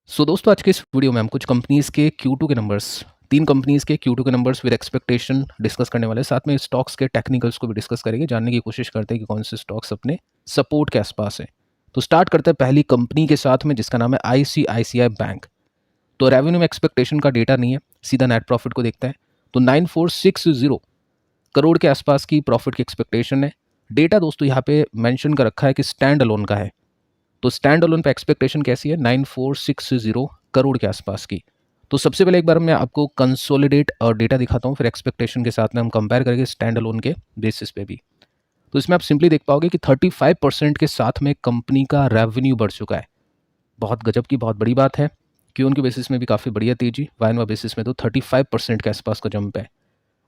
दोस्तों आज के इस वीडियो में हम कुछ कंपनीज के Q2 के नंबर्स, तीन कंपनीज के Q2 के नंबर्स विद एक्सपेक्टेशन डिस्कस करने वाले हैं। साथ में स्टॉक्स के टेक्निकल्स को भी डिस्कस करेंगे, जानने की कोशिश करते हैं कि कौन से स्टॉक्स अपने सपोर्ट के आसपास है। तो स्टार्ट करते हैं पहली कंपनी के साथ में, जिसका नाम है ICICI बैंक। तो रेवेन्यू में एक्सपेक्टेशन का डेटा नहीं है, सीधा नेट प्रॉफिट को देखते हैं। तो 9460 करोड़ के आसपास की प्रॉफिट की एक्सपेक्टेशन है। डेटा दोस्तों यहाँ पे मेंशन कर रखा है कि स्टैंड अलोन का है। तो स्टैंड अलोन पे एक्सपेक्टेशन कैसी है? 9460 करोड़ के आसपास की। तो सबसे पहले एक बार मैं आपको कंसोलिडेट और डेटा दिखाता हूँ, फिर एक्सपेक्टेशन के साथ में हम कंपेयर करेंगे स्टैंड अलोन के बेसिस पे भी। तो इसमें आप सिंपली देख पाओगे कि 35% के साथ में कंपनी का रेवेन्यू बढ़ चुका है। बहुत गजब की, बहुत बड़ी बात है। क्यों उनके बेसिस में भी काफ़ी बढ़िया तेजी, वायनवा बेसिस में तो 35% के आसपास का जंप है।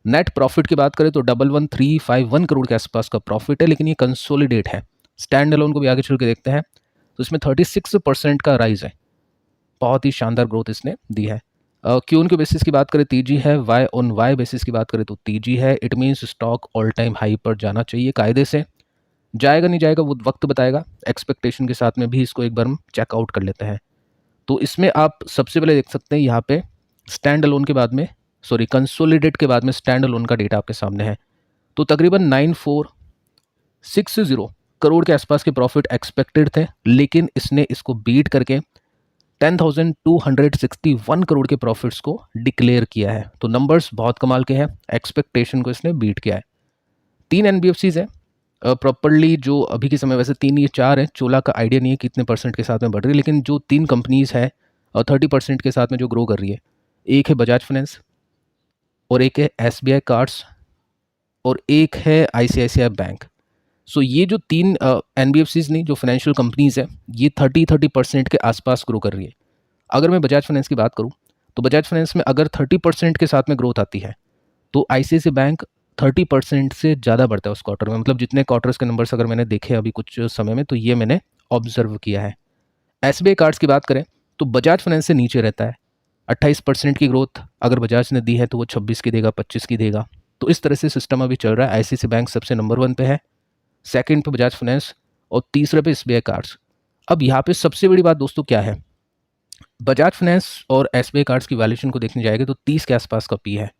नेट प्रॉफिट की बात करें तो 11351 करोड़ के आसपास का प्रॉफिट है, लेकिन ये कंसोलिडेट है। स्टैंड अलोन को भी आगे चल के देखते हैं तो इसमें 36% का राइज है। बहुत ही शानदार ग्रोथ इसने दी है। क्यों के बेसिस की बात करें तीजी है, वाई ऑन वाई बेसिस की बात करें तो तीजी है। It means stock all time high पर जाना चाहिए कायदे से। जाएगा नहीं जाएगा वो वक्त बताएगा। एक्सपेक्टेशन के साथ में भी इसको एक बार हम चेकआउट कर लेते हैं। तो इसमें आप सबसे पहले देख सकते हैं यहाँ पे स्टैंड अलोन के बाद में, सॉरी कंसोलिडेट के बाद में स्टैंड अलोन का डेटा आपके सामने है। तो तकरीबन 9460 करोड़ के आसपास के प्रॉफिट एक्सपेक्टेड थे, लेकिन इसने इसको बीट करके 10,261 करोड़ के प्रॉफिट्स को डिक्लेयर किया है। तो नंबर्स बहुत कमाल के हैं, एक्सपेक्टेशन को इसने बीट किया है। तीन एनबीएफसीज हैं प्रॉपरली, जो अभी के समय वैसे तीन ये चार है, चोला का आइडिया नहीं है कितने परसेंट के साथ में बढ़ रही है, लेकिन जो तीन कंपनीज है 30% के साथ में जो ग्रो कर रही है, एक है बजाज फाइनेंस और एक है SBI कार्ड्स और एक है ICICI बैंक। सो ये जो तीन NBFCs नहीं, जो फाइनेंशियल कंपनीज है, ये 30% के आसपास ग्रो कर रही है। अगर मैं बजाज फाइनेंस की बात करूं तो बजाज फाइनेंस में अगर 30% के साथ में ग्रोथ आती है तो ICICI बैंक 30% से ज़्यादा बढ़ता है उस क्वार्टर में। मतलब जितने क्वार्टर्स के नंबर्स अगर मैंने देखे अभी कुछ समय में, तो ये मैंने ऑब्जर्व किया है। SBI कार्ड्स की बात करें तो बजाज फाइनेंस से नीचे रहता है। 28% की ग्रोथ अगर बजाज ने दी है तो वो 26 की देगा, 25 की देगा। तो इस तरह से सिस्टम अभी चल रहा है। ICICI बैंक सबसे नंबर 1 पे है, सेकंड पे बजाज फाइनेंस और तीसरे पे SBI कार्ड्स। अब यहाँ पे सबसे बड़ी बात दोस्तों क्या है, बजाज फाइनेंस और SBI कार्ड्स की वैल्यूएशन को देखने जाएंगे तो 30 के आसपास का पी है,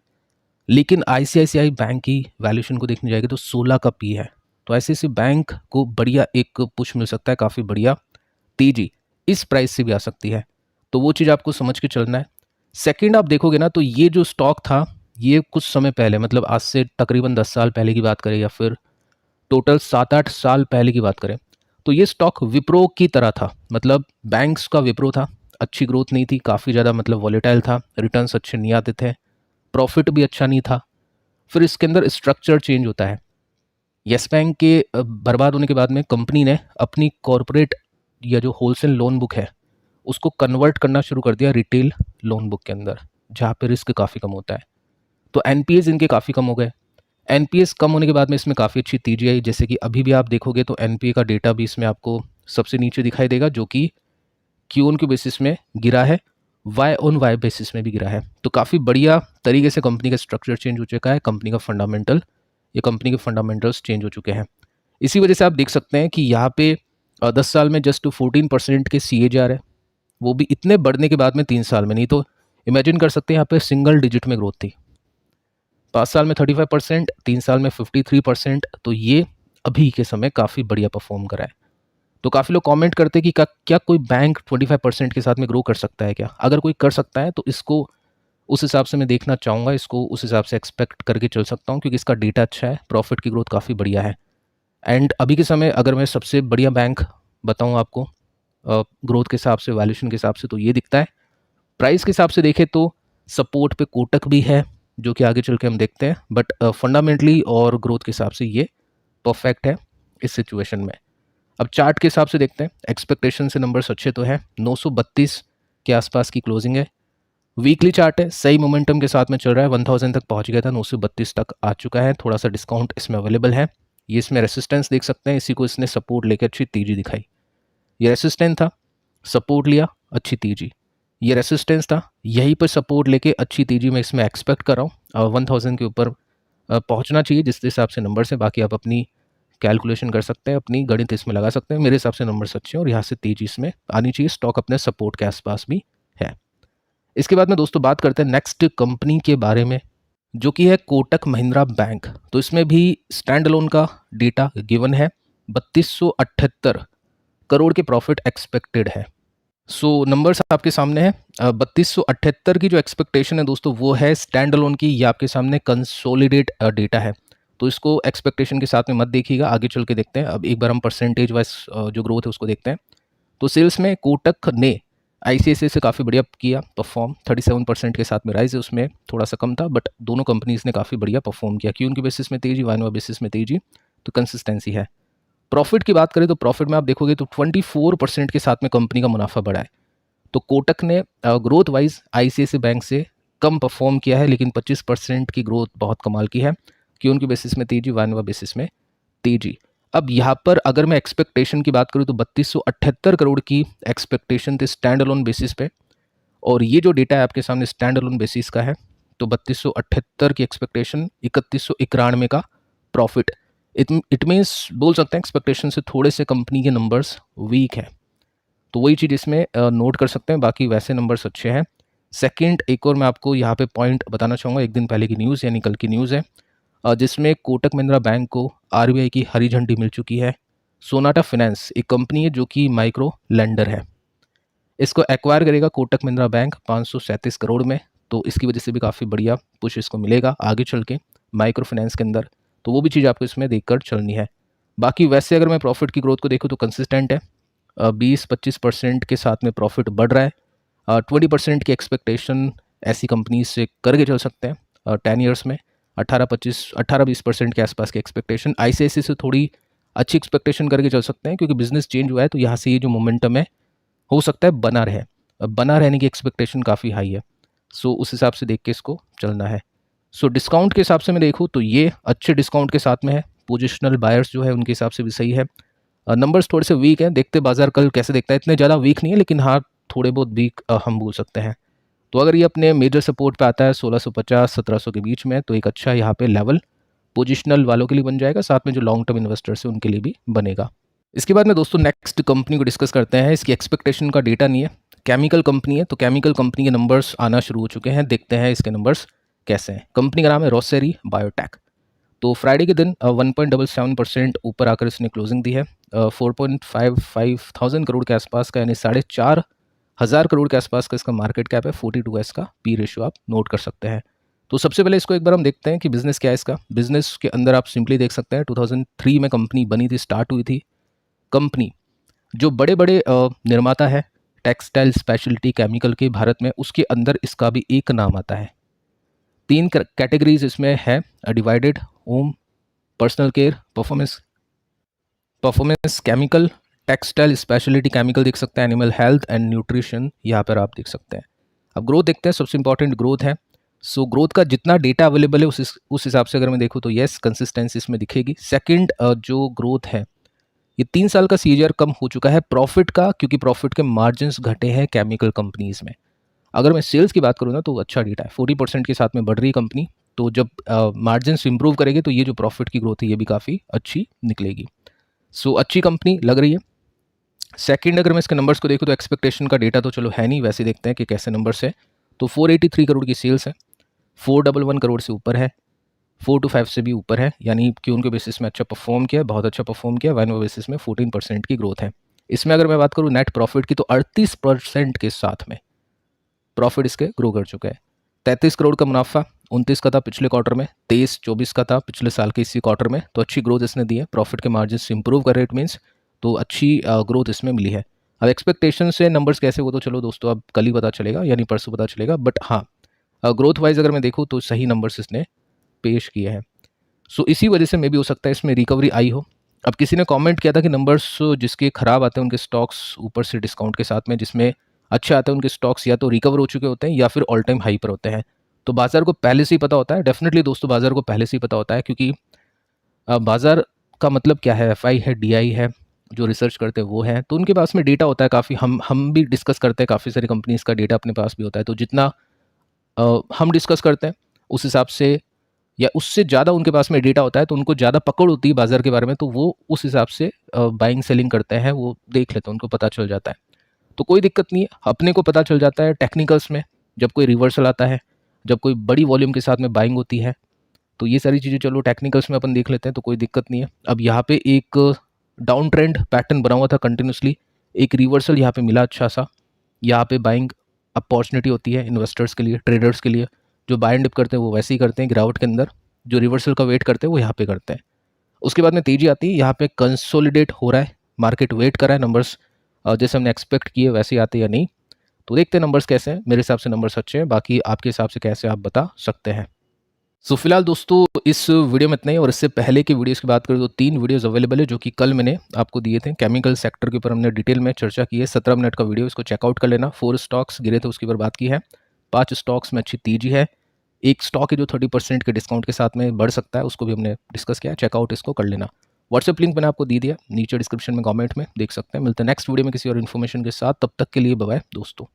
लेकिन ICICI बैंक की वैल्यूएशन को देखने जाएंगे तो 16 का पी है। तो ICICI बैंक को बढ़िया एक पुश मिल सकता है, काफ़ी बढ़िया तेजी इस प्राइस से भी आ सकती है। तो वो चीज़ आपको समझ के चलना है। सेकंड आप देखोगे ना तो ये जो स्टॉक था, ये कुछ समय पहले, मतलब आज से तकरीबन 10 साल पहले की बात करें या फिर टोटल 7-8 साल पहले की बात करें तो ये स्टॉक विप्रो की तरह था। मतलब बैंक्स का विप्रो था, अच्छी ग्रोथ नहीं थी, काफ़ी ज़्यादा मतलब वॉलेटाइल था, रिटर्न्स अच्छे नहीं आते थे, प्रॉफिट भी अच्छा नहीं था। फिर इसके अंदर स्ट्रक्चर चेंज होता है। येस बैंक के बर्बाद होने के बाद में कंपनी ने अपनी कॉरपोरेट या जो होलसेल लोन बुक है उसको कन्वर्ट करना शुरू कर दिया रिटेल लोन बुक के अंदर, जहाँ पे रिस्क काफ़ी कम होता है। तो एनपीएस इनके काफ़ी कम हो गए। एनपीएस कम होने के बाद में इसमें काफ़ी अच्छी तेजी आई। जैसे कि अभी भी आप देखोगे तो एनपीए का डेटा भी इसमें आपको सबसे नीचे दिखाई देगा, जो कि क्यू ऑन क्यू बेसिस में गिरा है, वाई ऑन वाई बेसिस में भी गिरा है। तो काफ़ी बढ़िया तरीके से कंपनी का स्ट्रक्चर चेंज हो चुका है, कंपनी का फंडामेंटल, ये कंपनी के फंडामेंटल्स चेंज हो चुके हैं। इसी वजह से आप देख सकते हैं कि यहाँ पे 10 साल में जस्ट 14% के CAGR है, वो भी इतने बढ़ने के बाद में 3 साल में। नहीं तो इमेजिन कर सकते हैं यहाँ पे सिंगल डिजिट में ग्रोथ थी। 5 साल में 35%, 3 साल में 53%। तो ये अभी के समय काफ़ी बढ़िया परफॉर्म करा है। तो काफ़ी लोग कमेंट करते हैं कि क्या कोई बैंक 25% के साथ में ग्रो कर सकता है क्या? अगर कोई कर सकता है तो इसको उस हिसाब से मैं देखना चाहूँगा, इसको उस हिसाब से एक्सपेक्ट करके चल सकता हूँ, क्योंकि इसका डेटा अच्छा है, प्रॉफिट की ग्रोथ काफ़ी बढ़िया है। एंड अभी के समय अगर मैं सबसे बढ़िया बैंक बताऊँ आपको ग्रोथ के हिसाब से, वैल्यूएशन के हिसाब से, तो ये दिखता है। प्राइस के हिसाब से देखें तो सपोर्ट पे कोटक भी है, जो कि आगे चल के हम देखते हैं, बट फंडामेंटली और ग्रोथ के हिसाब से ये परफेक्ट है इस सिचुएशन में। अब चार्ट के हिसाब से देखते हैं, एक्सपेक्टेशन से नंबर्स अच्छे तो है, 932 के आसपास की क्लोजिंग है। वीकली चार्ट है, सही मोमेंटम के साथ में चल रहा है, 1000 तक पहुंच गया था, 932 तक आ चुका है। थोड़ा सा डिस्काउंट इसमें अवेलेबल है। ये इसमें रेसिस्टेंस देख सकते हैं, इसी को इसने सपोर्ट लेकर अच्छी तेजी दिखाई। ये रेसिस्टेंस था, सपोर्ट लिया, अच्छी तेजी। ये रेसिस्टेंस था, यहीं पर सपोर्ट लेके अच्छी तेजी में इसमें एक्सपेक्ट कर रहा हूँ। 1000 के ऊपर पहुंचना चाहिए जिस हिसाब से नंबर से। बाकी आप अपनी कैलकुलेशन कर सकते हैं, अपनी गणित इसमें लगा सकते हैं। मेरे हिसाब से नंबर्स अच्छे हैं और यहाँ से तेजी इसमें आनी चाहिए। स्टॉक अपने सपोर्ट के आसपास भी है। इसके बाद में दोस्तों बात करते हैं नेक्स्ट कंपनी के बारे में, जो कि है कोटक महिंद्रा बैंक। तो इसमें भी स्टैंड अलोन का डेटा गिवन है, 3278 करोड़ के प्रॉफिट एक्सपेक्टेड है। सो नंबर्स आपके सामने है। 3278 की जो एक्सपेक्टेशन है दोस्तों वो है स्टैंड अलोन की, ये आपके सामने कंसोलिडेट डेटा है। तो इसको एक्सपेक्टेशन के साथ में मत देखिएगा, आगे चल के देखते हैं। अब एक बार हम परसेंटेज वाइज जो ग्रोथ है उसको देखते हैं। तो सेल्स में कोटक ने आईसीआईसीआई से काफ़ी बढ़िया किया परफॉर्म, 37% के साथ में राइज है, उसमें थोड़ा सा कम था, बट दोनों कंपनीज ने काफ़ी बढ़िया परफॉर्म किया। क्यों उनकी बेसिस में तेजी, वाइनोवा बेसिस में तेजी, तो कंसिस्टेंसी है। प्रॉफिट की बात करें तो प्रॉफिट में आप देखोगे तो 24% के साथ में कंपनी का मुनाफा बढ़ा है। तो कोटक ने ग्रोथ वाइज आईसीआईसीआई बैंक से कम परफॉर्म किया है, लेकिन 25% की ग्रोथ बहुत कमाल की है। क्यों उनकी बेसिस में तेजी, वाइनोवा बेसिस में तेजी। अब यहाँ पर अगर मैं एक्सपेक्टेशन की बात करूँ तो 3278 करोड़ की एक्सपेक्टेशन थी स्टैंड अलोन बेसिस पे, और ये जो डेटा है आपके सामने स्टैंड अलोन बेसिस का है। तो 3278 की एक्सपेक्टेशन, 3191 का प्रॉफिट। इट मीन्स बोल सकते हैं एक्सपेक्टेशन से थोड़े से कंपनी के नंबर्स वीक हैं। तो वही चीज़ इसमें नोट कर सकते हैं, बाकी वैसे नंबर्स अच्छे हैं। सेकंड, एक और मैं आपको यहाँ पे पॉइंट बताना चाहूँगा, एक दिन पहले की न्यूज़ यानी कल की न्यूज़ है, जिसमें कोटक महिंद्रा बैंक को आरबीआई की हरी झंडी मिल चुकी है। सोनाटा फाइनेंस एक कंपनी है जो कि माइक्रो लेंडर है, इसको एक्वायर करेगा कोटक महिंद्रा बैंक 537 करोड़ में। तो इसकी वजह से भी काफ़ी बढ़िया पुश इसको मिलेगा आगे चल के माइक्रो फाइनेंस के अंदर। तो वो भी चीज़ आपको इसमें देखकर चलनी है। बाकी वैसे अगर मैं प्रॉफिट की ग्रोथ को देखूँ तो कंसिस्टेंट है, 20-25% के साथ में प्रॉफिट बढ़ रहा है। 20% की एक्सपेक्टेशन ऐसी कंपनीज से करके चल सकते हैं 10 ईयर्स में। 18-20% के आसपास की एक्सपेक्टेशन आईसीआईसीआई से थोड़ी अच्छी एक्सपेक्टेशन करके चल सकते हैं, क्योंकि बिजनेस चेंज हुआ है। तो यहाँ से ये जो मोमेंटम है हो सकता है बना रहे। अब बना रहने की एक्सपेक्टेशन काफ़ी हाई है, सो उस हिसाब से देख के इसको चलना है। सो डिस्काउंट के हिसाब से मैं देखूँ तो ये अच्छे डिस्काउंट के साथ में है। पोजिशनल बायर्स जो है उनके हिसाब से भी सही है। नंबर्स थोड़े से वीक हैं, देखते बाजार कल कैसे देखता है। इतने ज़्यादा वीक नहीं है, लेकिन हाँ थोड़े बहुत वीक हम बोल सकते हैं। तो अगर ये अपने मेजर सपोर्ट पे आता है 1650-1700 के बीच में, तो एक अच्छा यहाँ पे लेवल पोजिशनल वालों के लिए बन जाएगा, साथ में जो लॉन्ग टर्म इन्वेस्टर्स है उनके लिए भी बनेगा। इसके बाद में दोस्तों नेक्स्ट कंपनी को डिस्कस करते हैं। इसकी एक्सपेक्टेशन का डेटा नहीं है, केमिकल कंपनी है। तो केमिकल कंपनी के नंबर्स आना शुरू हो चुके हैं, देखते हैं इसके नंबर्स कैसे हैं। कंपनी का नाम है रोसेरी बायोटेक। तो फ्राइडे के दिन 1.77% ऊपर आकर इसने क्लोजिंग दी है। 4.55 थाउजेंड करोड़ के आसपास का, यानी 4,500 करोड़ के आसपास का इसका मार्केट कैप है। 42x का पी रेशियो आप नोट कर सकते हैं। तो सबसे पहले इसको एक बार हम देखते हैं कि बिजनेस क्या है इसका। बिजनेस के अंदर आप सिंपली देख सकते हैं 2003 में कंपनी बनी थी, स्टार्ट हुई थी। कंपनी जो बड़े बड़े निर्माता है टेक्सटाइल स्पेशलिटी केमिकल के भारत में, उसके अंदर इसका भी एक नाम आता है। 3 कैटेगरीज इसमें है divided: home, personal care, performance chemical, textile speciality chemical देख सकते हैं, एनिमल हेल्थ एंड न्यूट्रिशन यहाँ पर आप देख सकते हैं। अब ग्रोथ देखते हैं, सबसे इंपॉर्टेंट ग्रोथ है। सो ग्रोथ का जितना डेटा अवेलेबल है उस हिसाब से अगर मैं देखूँ तो येस कंसिस्टेंसी इसमें दिखेगी। सेकंड जो ग्रोथ है, ये 3 साल का सीजीआर कम हो चुका है प्रॉफिट का, क्योंकि प्रॉफिट के मार्जिन्स घटे हैं केमिकल कंपनीज में। अगर मैं सेल्स की बात करूँ ना तो अच्छा डेटा है, 40% के साथ में बढ़ रही है कंपनी। तो जब मार्जिन्स इंप्रूव करेंगे तो ये जो प्रॉफिट की ग्रोथ है ये भी काफ़ी अच्छी निकलेगी। सो अच्छी कंपनी लग रही है। सेकंड, अगर मैं इसके नंबर्स को देखूँ तो एक्सपेक्टेशन का डेटा तो चलो है नहीं, वैसे देखते हैं कि कैसे नंबर्स है। तो 483 करोड़ की सेल्स है, 411 करोड़ से ऊपर है, 425 से भी ऊपर है, यानी कि उनके बेसिस में अच्छा परफॉर्म किया, बहुत अच्छा परफॉर्म किया। वाइनोवा बेसिस में 14% की ग्रोथ है। इसमें अगर मैं बात करूँ नेट प्रॉफिट की तो 38% के साथ में प्रॉफिट इसके ग्रो कर चुका है। 33 करोड़ का मुनाफा, 29 का था पिछले क्वार्टर में, 23-24 का था पिछले साल के इसी क्वार्टर में। तो अच्छी ग्रोथ इसने दी है, प्रॉफिट के मार्जिन इंप्रूव कर रहे, इट मीन्स तो अच्छी ग्रोथ इसमें मिली है। अब एक्सपेक्टेशन से नंबर्स कैसे वो तो चलो दोस्तों अब कल ही पता चलेगा, यानी परसों पता चलेगा। बट हाँ ग्रोथ वाइज अगर मैं देखूँ तो सही नंबर्स इसने पेश किए हैं। सो इसी वजह से मे भी हो सकता है इसमें रिकवरी आई हो। अब किसी ने कमेंट किया था कि नंबर्स जिसके खराब आते हैं उनके स्टॉक्स ऊपर से डिस्काउंट के साथ में, जिसमें अच्छे आते हैं उनके स्टॉक्स या तो रिकवर हो चुके होते हैं या फिर ऑल टाइम हाई पर होते हैं। तो बाजार को पहले से ही पता होता है, डेफिनेटली दोस्तों बाजार को पहले से ही पता होता है, क्योंकि बाजार का मतलब क्या है, एफआई है, डीआई है, जो रिसर्च करते हैं वो है, तो उनके पास में डेटा होता है काफ़ी। हम भी डिस्कस करते हैं, काफ़ी सारी कंपनीज का डेटा अपने पास भी होता है। तो जितना हम डिस्कस करते हैं उस हिसाब से या उससे ज़्यादा उनके पास में डेटा होता है, तो उनको ज़्यादा पकड़ होती है बाज़ार के बारे में, तो वो उस हिसाब से बाइंग सेलिंग करते हैं, वो देख लेते हैं, उनको पता चल जाता है। तो कोई दिक्कत नहीं है, अपने को पता चल जाता है टेक्निकल्स में जब कोई रिवर्सल आता है, जब कोई बड़ी वॉल्यूम के साथ में बाइंग होती है, तो ये सारी चीज़ें चलो टेक्निकल्स में अपन देख लेते हैं, तो कोई दिक्कत नहीं है। अब यहाँ पे एक डाउन ट्रेंड पैटर्न बना हुआ था कंटिन्यूसली, एक रिवर्सल यहाँ पे मिला अच्छा सा, यहाँ पे बाइंग अपॉर्चुनिटी होती है इन्वेस्टर्स के लिए, ट्रेडर्स के लिए। जो बाय एंड डिप करते हैं वो वैसे ही करते हैं गिरावट के अंदर, जो रिवर्सल का वेट करते हैं वो यहाँ पे करते हैं। उसके बाद में तेजी आती है, यहाँ पे कंसोलिडेट हो रहा है, मार्केट वेट कर रहा है, नंबर्स जैसे हमने एक्सपेक्ट किए वैसे आते या नहीं, तो देखते हैं नंबर्स कैसे हैं। मेरे हिसाब से नंबर्स अच्छे हैं, बाकी आपके हिसाब से कैसे आप बता सकते हैं। सो फिलहाल दोस्तों इस वीडियो में इतना ही, और इससे पहले की वीडियोस की बात करें तो 3 वीडियोस अवेलेबल है जो कि कल मैंने आपको दिए थे। केमिकल सेक्टर के ऊपर हमने डिटेल में चर्चा की है, 17 मिनट का वीडियो, इसको चेकआउट कर लेना। 4 स्टॉक्स गिरे थे उसके ऊपर बात की है, 5 स्टॉक्स में अच्छी तेजी है, एक स्टॉक है जो 30% के डिस्काउंट के साथ में बढ़ सकता है, उसको भी हमने डिस्कस किया, चेकआउट इसको कर लेना। व्हाट्सएप लिंक मैंने आपको दे दिया नीचे डिस्क्रिप्शन में, कमेंट में देख सकते हैं। मिलते हैं नेक्स्ट वीडियो में किसी और इन्फॉर्मेशन के साथ, तब तक के लिए बाय बाय दोस्तों।